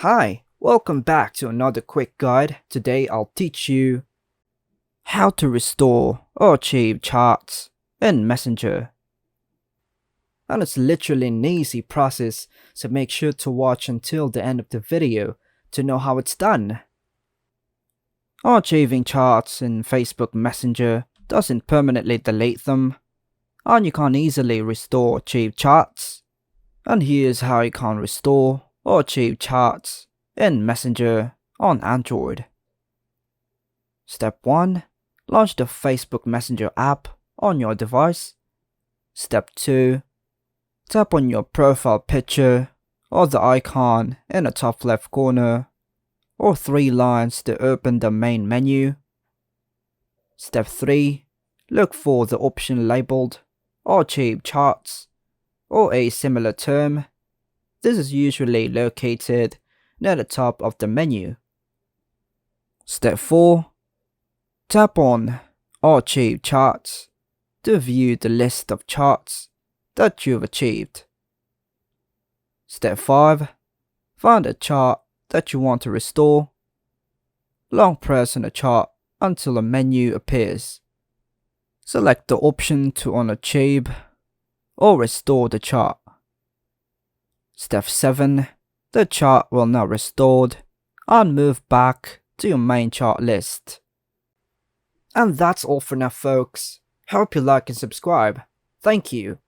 Hi, welcome back to another quick guide. Today I'll teach you how to restore or achieve charts in Messenger. And it's literally an easy process, so make sure to watch until the end of the video to know how it's done. Archiving charts in Facebook Messenger doesn't permanently delete them, and you can't easily restore achieved charts. And here's how you can restore or achieve charts in Messenger on Android. Step 1. Launch the Facebook Messenger app on your device. Step 2. Tap on your profile picture or the icon in the top left corner or 3 lines to open the main menu. Step 3. Look for the option labeled Archive Charts or a similar term. This is usually located near the top of the menu. Step 4. Tap on Archive Charts to view the list of charts that you've achieved. Step 5. Find a chart that you want to restore. Long press on the chart until a menu appears. Select the option to unachieve or restore the chart. Step 7. The chart will now restored and move back to your main chart list. And that's all for now, folks. Hope you like and subscribe. Thank you.